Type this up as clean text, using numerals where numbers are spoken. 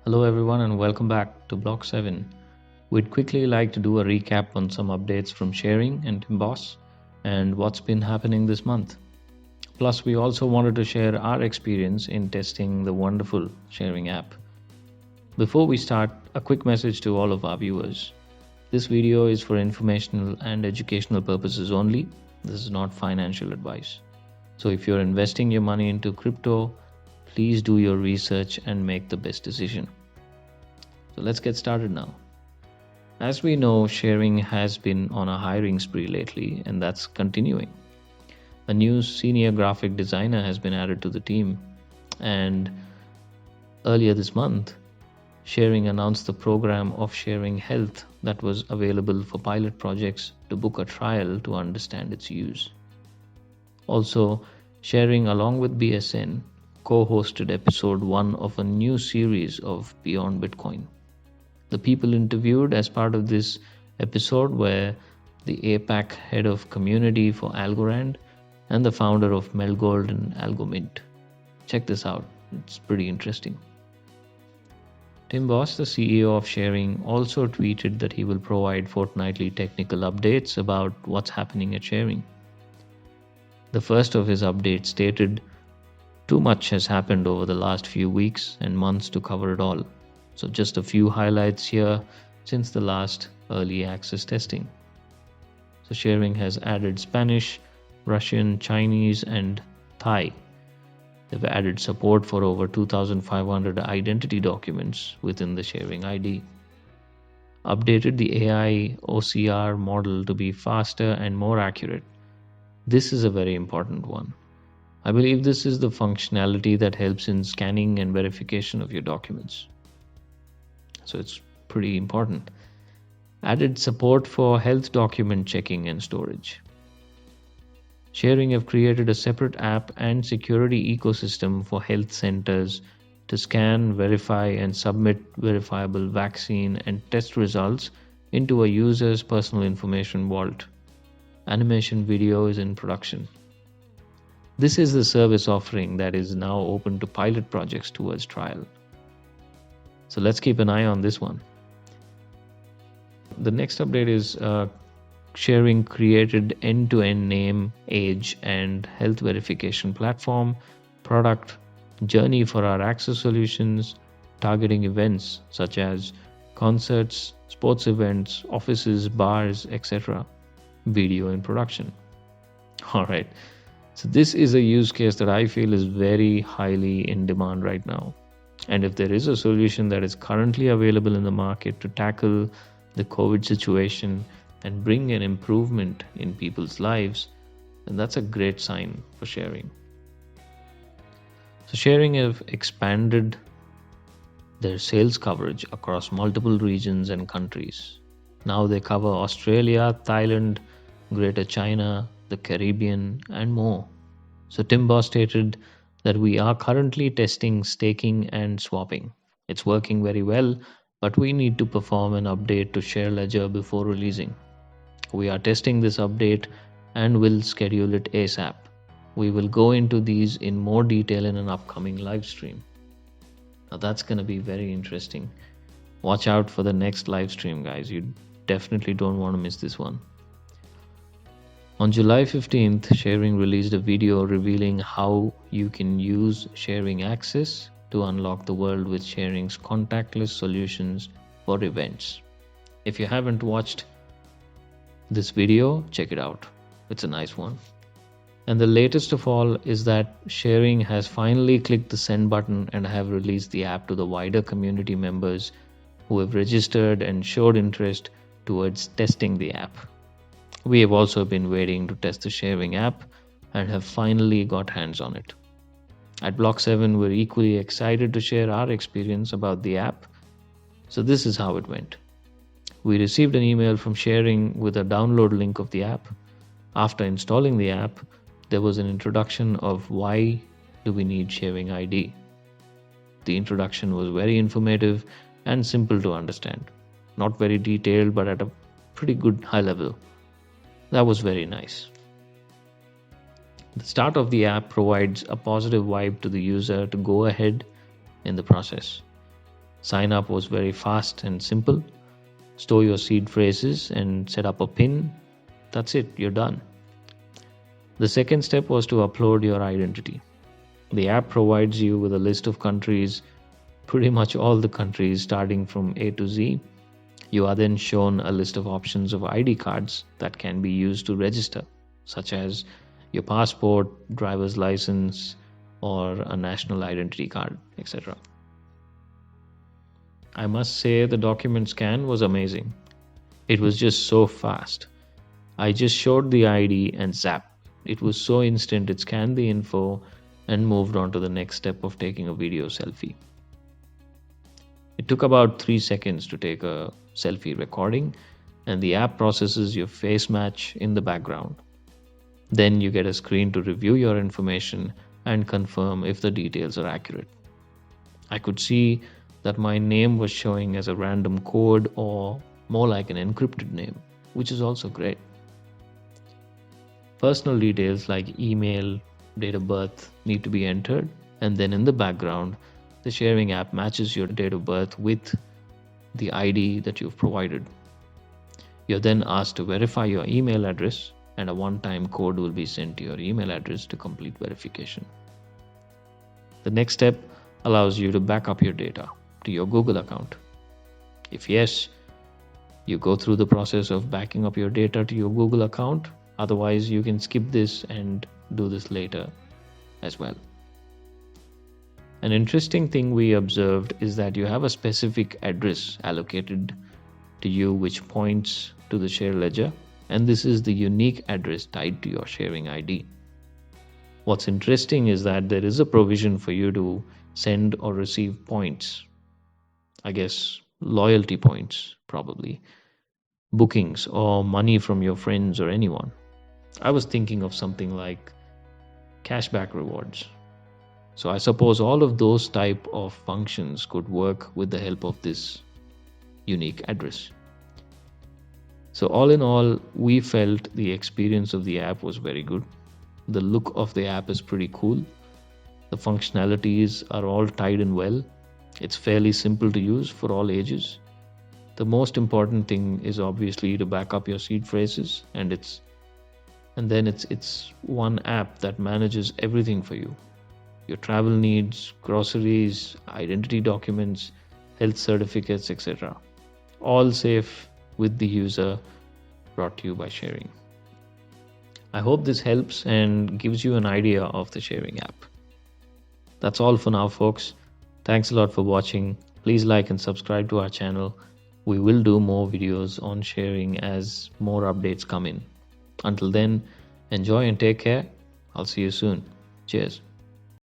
Hello everyone and welcome back to Block 7. We'd quickly like to do a recap on some updates from ShareRing and Boss and what's been happening this month. Plus, we also wanted to share our experience in testing the wonderful ShareRing app. Before we start, a quick message to all of our viewers. This video is for informational and educational purposes only. This is not financial advice. So if you're investing your money into crypto, please do your research and make the best decision. So let's get started now. As we know, ShareRing has been on a hiring spree lately, and that's continuing. A new senior graphic designer has been added to the team, and earlier this month, ShareRing announced the program of ShareRing Health that was available for pilot projects to book a trial to understand its use. Also, ShareRing along with BSN co-hosted episode 1 of a new series of Beyond Bitcoin. The people interviewed as part of this episode were the APAC head of community for Algorand and the founder of Melgold and Algomint. Check this out, it's pretty interesting. Tim Boss, the CEO of ShareRing, also tweeted that he will provide fortnightly technical updates about what's happening at ShareRing. The first of his updates stated, "Too much has happened over the last few weeks and months to cover it all. So just a few highlights here since the last early access testing." So ShareRing has added Spanish, Russian, Chinese, and Thai. They've added support for over 2,500 identity documents within the ShareRing ID. Updated the AI OCR model to be faster and more accurate. This is a very important one. I believe this is the functionality that helps in scanning and verification of your documents. So it's pretty important. Added support for health document checking and storage. ShareRing have created a separate app and security ecosystem for health centers to scan, verify, and submit verifiable vaccine and test results into a user's personal information vault. Animation video is in production. This is the service offering that is now open to pilot projects towards trial. So let's keep an eye on this one. The next update is ShareRing created end-to-end name, age, and health verification platform, product, journey for our access solutions, targeting events such as concerts, sports events, offices, bars, etc. Video in production. All right. So this is a use case that I feel is very highly in demand right now. And if there is a solution that is currently available in the market to tackle the COVID situation and bring an improvement in people's lives, then that's a great sign for ShareRing. So ShareRing have expanded their sales coverage across multiple regions and countries. Now they cover Australia, Thailand, Greater China, the Caribbean, and more. So Tim Boss stated that we are currently testing staking and swapping. It's working very well, but we need to perform an update to ShareLedger before releasing. We are testing this update and will schedule it ASAP. We will go into these in more detail in an upcoming live stream. Now that's going to be very interesting. Watch out for the next live stream, guys. You definitely don't want to miss this one. On July 15th, ShareRing released a video revealing how you can use ShareRing Access to unlock the world with ShareRing's contactless solutions for events. If you haven't watched this video, check it out. It's a nice one. And the latest of all is that ShareRing has finally clicked the send button and have released the app to the wider community members who have registered and showed interest towards testing the app. We have also been waiting to test the ShareRing app and have finally got hands on it. At Block 7, we're equally excited to share our experience about the app. So this is how it went. We received an email from ShareRing with a download link of the app. After installing the app, there was an introduction of why do we need ShareRing ID. The introduction was very informative and simple to understand. Not very detailed, but at a pretty good high level. That was very nice. The start of the app provides a positive vibe to the user to go ahead in the process. Sign up was very fast and simple. Store your seed phrases and set up a PIN. That's it, you're done. The second step was to upload your identity. The app provides you with a list of countries, pretty much all the countries starting from A to Z. You are then shown a list of options of ID cards that can be used to register, such as your passport, driver's license, or a national identity card, etc. I must say the document scan was amazing. It was just so fast. I just showed the ID and zap. It was so instant, it scanned the info and moved on to the next step of taking a video selfie. It took about 3 seconds to take a selfie recording, and the app processes your face match in the background. Then you get a screen to review your information and confirm if the details are accurate. I could see that my name was showing as a random code or more like an encrypted name, which is also great. Personal details like email, date of birth need to be entered, and then in the background, the ShareRing app matches your date of birth with the ID that you've provided. You're then asked to verify your email address, and a one-time code will be sent to your email address to complete verification. The next step allows you to back up your data to your Google account. If yes, you go through the process of backing up your data to your Google account. Otherwise, you can skip this and do this later as well. An interesting thing we observed is that you have a specific address allocated to you which points to the share ledger, and this is the unique address tied to your ShareRing ID. What's interesting is that there is a provision for you to send or receive points. I guess loyalty points, probably, bookings or money from your friends or anyone. I was thinking of something like cashback rewards. So I suppose all of those type of functions could work with the help of this unique address. So all in all, we felt the experience of the app was very good. The look of the app is pretty cool. The functionalities are all tied in well. It's fairly simple to use for all ages. The most important thing is obviously to back up your seed phrases, and then it's one app that manages everything for you. Your travel needs, groceries, identity documents, health certificates, etc. All safe with the user, brought to you by ShareRing. I hope this helps and gives you an idea of the ShareRing app. That's all for now, folks. Thanks a lot for watching. Please like and subscribe to our channel. We will do more videos on ShareRing as more updates come in. Until then, enjoy and take care. I'll see you soon. Cheers.